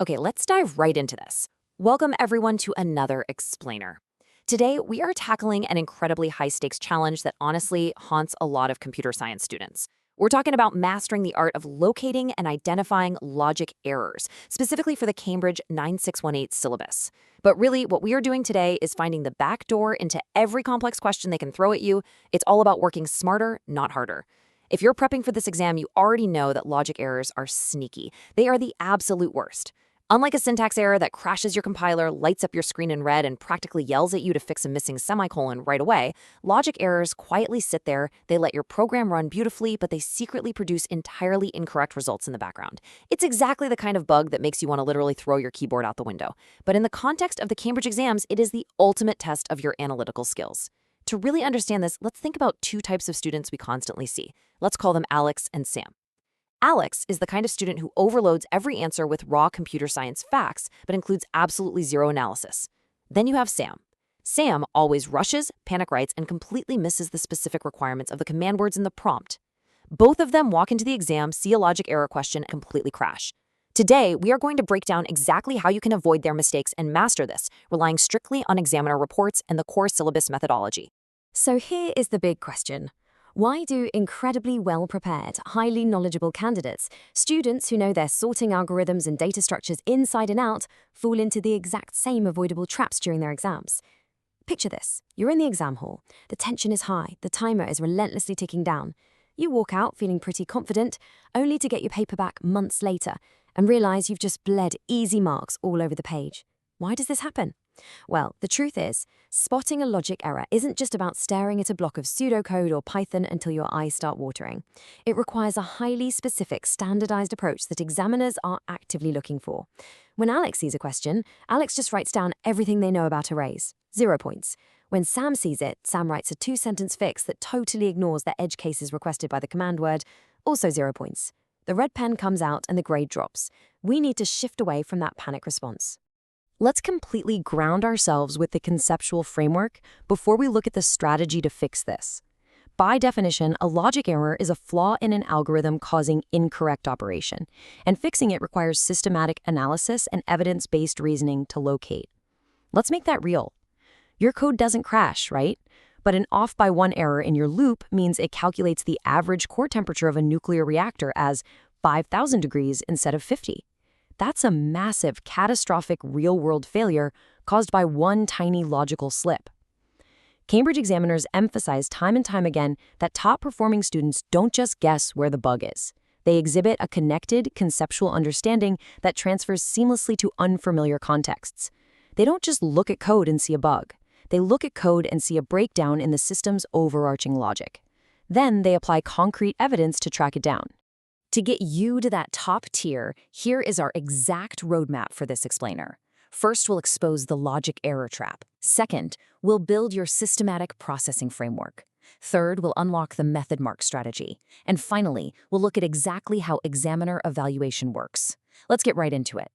Okay, let's dive right into this. Welcome everyone to another explainer. Today, we are tackling an incredibly high-stakes challenge that honestly haunts a lot of computer science students. We're talking about mastering the art of locating and identifying logic errors, specifically for the Cambridge 9618 syllabus. But really, what we are doing today is finding the back door into every complex question they can throw at you. It's all about working smarter, not harder. If you're prepping for this exam, you already know that logic errors are sneaky. They are the absolute worst. Unlike a syntax error that crashes your compiler, lights up your screen in red, and practically yells at you to fix a missing semicolon right away, logic errors quietly sit there, they let your program run beautifully, but they secretly produce entirely incorrect results in the background. It's exactly the kind of bug that makes you want to literally throw your keyboard out the window. But in the context of the Cambridge exams, it is the ultimate test of your analytical skills. To really understand this, let's think about two types of students we constantly see. Let's call them Alex and Sam. Alex is the kind of student who overloads every answer with raw computer science facts, but includes absolutely zero analysis. Then you have Sam. Sam always rushes, panic writes, and completely misses the specific requirements of the command words in the prompt. Both of them walk into the exam, see a logic error question, and completely crash. Today, we are going to break down exactly how you can avoid their mistakes and master this, relying strictly on examiner reports and the core syllabus methodology. So here is the big question. Why do incredibly well-prepared, highly knowledgeable candidates, students who know their sorting algorithms and data structures inside and out, fall into the exact same avoidable traps during their exams? Picture this. You're in the exam hall. The tension is high. The timer is relentlessly ticking down. You walk out feeling pretty confident, only to get your paper back months later and realize you've just bled easy marks all over the page. Why does this happen? Well, the truth is, spotting a logic error isn't just about staring at a block of pseudocode or Python until your eyes start watering. It requires a highly specific, standardized approach that examiners are actively looking for. When Alex sees a question, Alex just writes down everything they know about arrays. 0 points. When Sam sees it, Sam writes a 2-sentence fix that totally ignores the edge cases requested by the command word. Also 0 points. The red pen comes out and the grade drops. We need to shift away from that panic response. Let's completely ground ourselves with the conceptual framework before we look at the strategy to fix this. By definition, a logic error is a flaw in an algorithm causing incorrect operation, and fixing it requires systematic analysis and evidence-based reasoning to locate. Let's make that real. Your code doesn't crash, right? But an off by one error in your loop means it calculates the average core temperature of a nuclear reactor as 5,000 degrees instead of 50. That's a massive, catastrophic real-world failure caused by one tiny logical slip. Cambridge examiners emphasize time and time again that top-performing students don't just guess where the bug is. They exhibit a connected, conceptual understanding that transfers seamlessly to unfamiliar contexts. They don't just look at code and see a bug. They look at code and see a breakdown in the system's overarching logic. Then they apply concrete evidence to track it down. To get you to that top tier, here is our exact roadmap for this explainer. First, we'll expose the logic error trap. Second, we'll build your systematic processing framework. Third, we'll unlock the method mark strategy. And finally, we'll look at exactly how examiner evaluation works. Let's get right into it.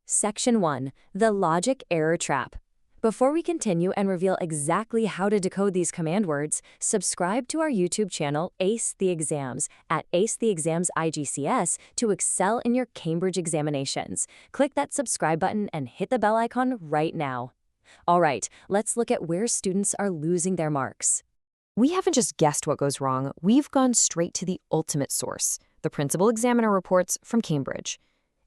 Section 1. The logic error trap. Before we continue and reveal exactly how to decode these command words, subscribe to our YouTube channel, Ace the Exams, at Ace the Exams IGCSE to excel in your Cambridge examinations. Click that subscribe button and hit the bell icon right now. All right, let's look at where students are losing their marks. We haven't just guessed what goes wrong, we've gone straight to the ultimate source, the principal examiner reports from Cambridge.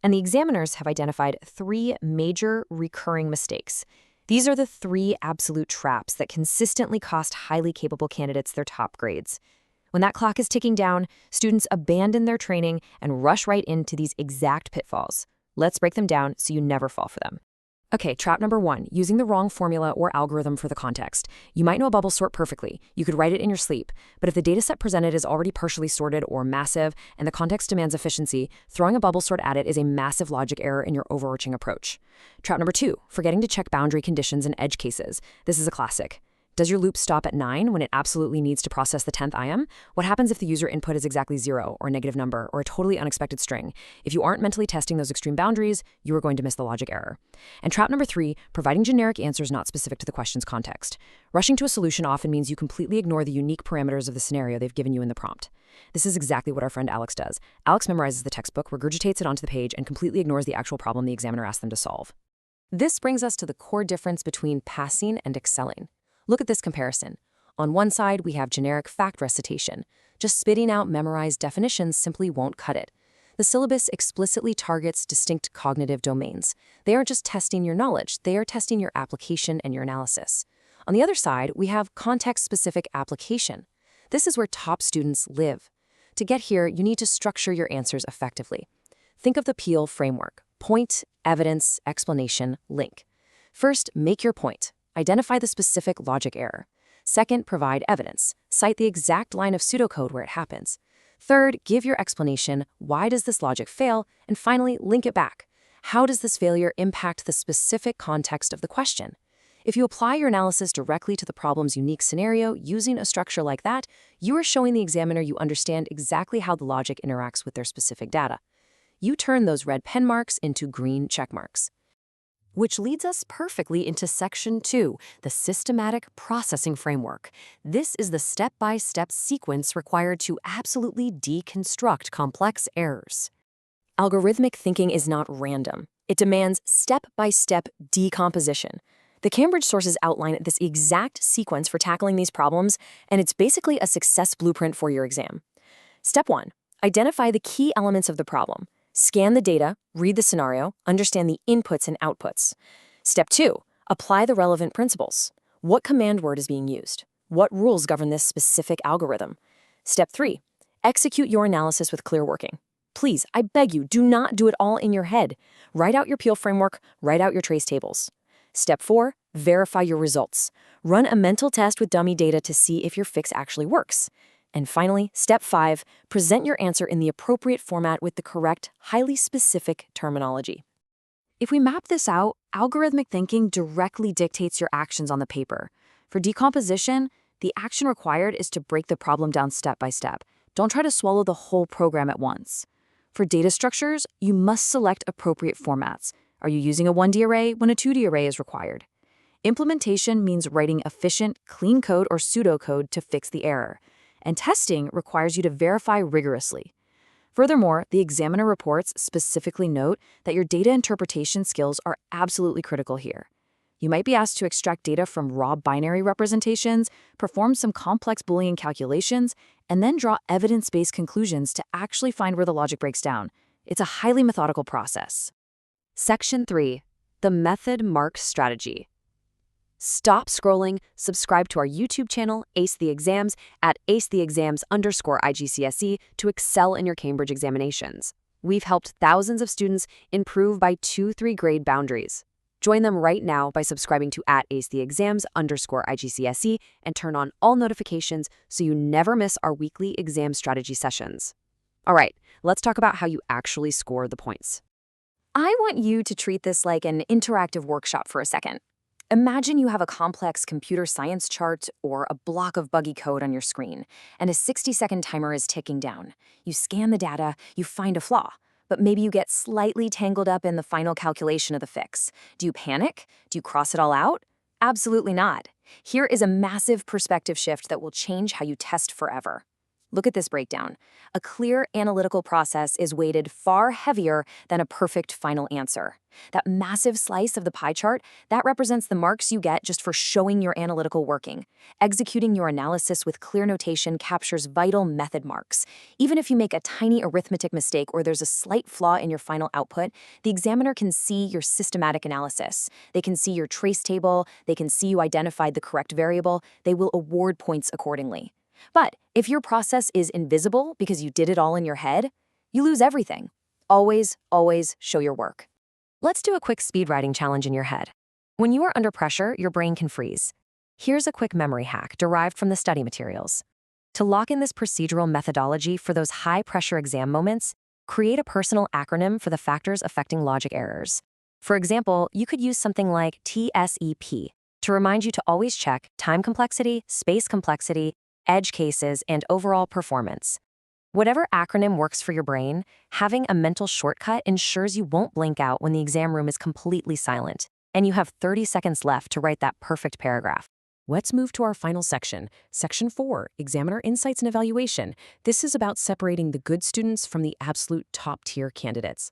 And the examiners have identified 3 major recurring mistakes. These are the 3 absolute traps that consistently cost highly capable candidates their top grades. When that clock is ticking down, students abandon their training and rush right into these exact pitfalls. Let's break them down so you never fall for them. Okay, trap number 1, using the wrong formula or algorithm for the context. You might know a bubble sort perfectly. You could write it in your sleep. But if the dataset presented is already partially sorted or massive and the context demands efficiency, throwing a bubble sort at it is a massive logic error in your overarching approach. Trap number 2, forgetting to check boundary conditions and edge cases. This is a classic. Does your loop stop at 9 when it absolutely needs to process the 10th IM? What happens if the user input is exactly 0 or a negative number or a totally unexpected string? If you aren't mentally testing those extreme boundaries, you are going to miss the logic error. And trap number 3, providing generic answers not specific to the question's context. Rushing to a solution often means you completely ignore the unique parameters of the scenario they've given you in the prompt. This is exactly what our friend Alex does. Alex memorizes the textbook, regurgitates it onto the page, and completely ignores the actual problem the examiner asked them to solve. This brings us to the core difference between passing and excelling. Look at this comparison. On one side, we have generic fact recitation. Just spitting out memorized definitions simply won't cut it. The syllabus explicitly targets distinct cognitive domains. They aren't just testing your knowledge, they are testing your application and your analysis. On the other side, we have context-specific application. This is where top students live. To get here, you need to structure your answers effectively. Think of the Peel framework: point, evidence, explanation, link. First, make your point. Identify the specific logic error. Second, provide evidence. Cite the exact line of pseudocode where it happens. Third, give your explanation. Why does this logic fail? And finally, link it back. How does this failure impact the specific context of the question? If you apply your analysis directly to the problem's unique scenario using a structure like that, you are showing the examiner you understand exactly how the logic interacts with their specific data. You turn those red pen marks into green check marks. Which leads us perfectly into Section 2, the systematic processing framework. This is the step-by-step sequence required to absolutely deconstruct complex errors. Algorithmic thinking is not random. It demands step-by-step decomposition. The Cambridge sources outline this exact sequence for tackling these problems, and it's basically a success blueprint for your exam. Step 1, identify the key elements of the problem. Scan the data, read the scenario, understand the inputs and outputs. Step 2, apply the relevant principles. What command word is being used? What rules govern this specific algorithm? Step 3, execute your analysis with clear working. Please, I beg you, do not do it all in your head. Write out your Peel framework, write out your trace tables. Step 4, verify your results. Run a mental test with dummy data to see if your fix actually works. And finally, Step 5, present your answer in the appropriate format with the correct, highly specific terminology. If we map this out, algorithmic thinking directly dictates your actions on the paper. For decomposition, the action required is to break the problem down step by step. Don't try to swallow the whole program at once. For data structures, you must select appropriate formats. Are you using a 1D array when a 2D array is required? Implementation means writing efficient, clean code or pseudocode to fix the error. And testing requires you to verify rigorously. Furthermore, the examiner reports specifically note that your data interpretation skills are absolutely critical here. You might be asked to extract data from raw binary representations, perform some complex Boolean calculations, and then draw evidence-based conclusions to actually find where the logic breaks down. It's a highly methodical process. Section 3, the method mark strategy. Stop scrolling, subscribe to our YouTube channel, Ace the Exams, at acetheexams_IGCSE to excel in your Cambridge examinations. We've helped thousands of students improve by 2-3 grade boundaries. Join them right now by subscribing to at acetheexams_IGCSE and turn on all notifications so you never miss our weekly exam strategy sessions. All right, let's talk about how you actually score the points. I want you to treat this like an interactive workshop for a second. Imagine you have a complex computer science chart or a block of buggy code on your screen, and a 60-second timer is ticking down. You scan the data, you find a flaw, but maybe you get slightly tangled up in the final calculation of the fix. Do you panic? Do you cross it all out? Absolutely not. Here is a massive perspective shift that will change how you test forever. Look at this breakdown. A clear analytical process is weighted far heavier than a perfect final answer. That massive slice of the pie chart, that represents the marks you get just for showing your analytical working. Executing your analysis with clear notation captures vital method marks. Even if you make a tiny arithmetic mistake or there's a slight flaw in your final output, the examiner can see your systematic analysis. They can see your trace table, they can see you identified the correct variable, they will award points accordingly. But if your process is invisible because you did it all in your head, you lose everything. Always, always show your work. Let's do a quick speed writing challenge in your head. When you are under pressure, your brain can freeze. Here's a quick memory hack derived from the study materials. To lock in this procedural methodology for those high-pressure exam moments, create a personal acronym for the factors affecting logic errors. For example, you could use something like TSEP, to remind you to always check time complexity, space complexity, edge cases, and overall performance. Whatever acronym works for your brain, having a mental shortcut ensures you won't blink out when the exam room is completely silent, and you have 30 seconds left to write that perfect paragraph. Let's move to our final section, Section 4, Examiner Insights and Evaluation. This is about separating the good students from the absolute top-tier candidates.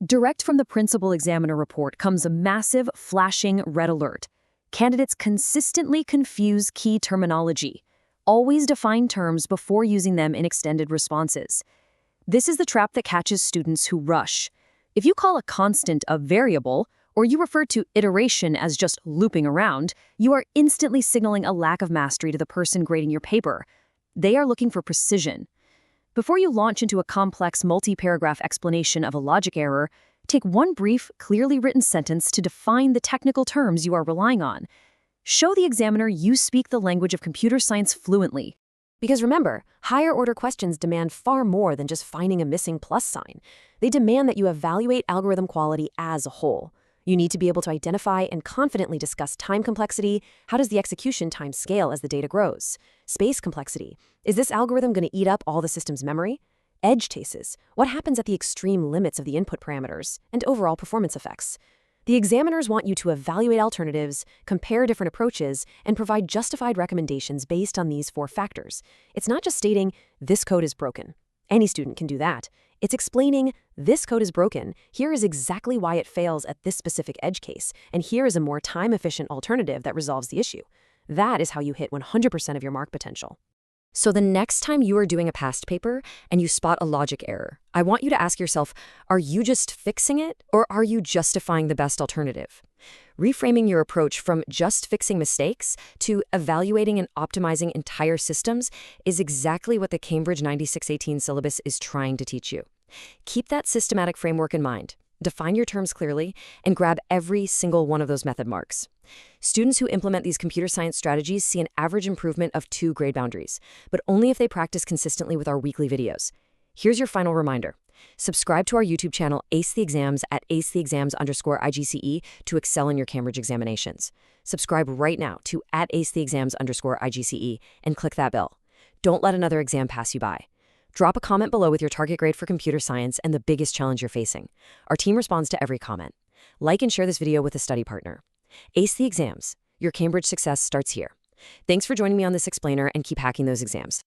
Direct from the principal examiner report comes a massive, flashing red alert. Candidates consistently confuse key terminology. Always define terms before using them in extended responses. This is the trap that catches students who rush. If you call a constant a variable, or you refer to iteration as just looping around, you are instantly signaling a lack of mastery to the person grading your paper. They are looking for precision. Before you launch into a complex multi-paragraph explanation of a logic error, take one brief, clearly written sentence to define the technical terms you are relying on. Show the examiner you speak the language of computer science fluently. Because remember, higher-order questions demand far more than just finding a missing plus sign. They demand that you evaluate algorithm quality as a whole. You need to be able to identify and confidently discuss time complexity. How does the execution time scale as the data grows? Space complexity. Is this algorithm going to eat up all the system's memory? Edge cases. What happens at the extreme limits of the input parameters? And overall performance effects. The examiners want you to evaluate alternatives, compare different approaches, and provide justified recommendations based on these 4 factors. It's not just stating, this code is broken. Any student can do that. It's explaining, this code is broken, here is exactly why it fails at this specific edge case, and here is a more time-efficient alternative that resolves the issue. That is how you hit 100% of your mark potential. So the next time you are doing a past paper and you spot a logic error, I want you to ask yourself, are you just fixing it, or are you justifying the best alternative? Reframing your approach from just fixing mistakes to evaluating and optimizing entire systems is exactly what the Cambridge 9618 syllabus is trying to teach you. Keep that systematic framework in mind. Define your terms clearly, and grab every single one of those method marks. Students who implement these computer science strategies see an average improvement of 2 grade boundaries, but only if they practice consistently with our weekly videos. Here's your final reminder. Subscribe to our YouTube channel, Ace the Exams, at acetheexams_IGCE to excel in your Cambridge examinations. Subscribe right now to @acetheexams_IGCE and click that bell. Don't let another exam pass you by. Drop a comment below with your target grade for computer science and the biggest challenge you're facing. Our team responds to every comment. Like and share this video with a study partner. Ace the Exams. Your Cambridge success starts here. Thanks for joining me on this explainer, and keep hacking those exams.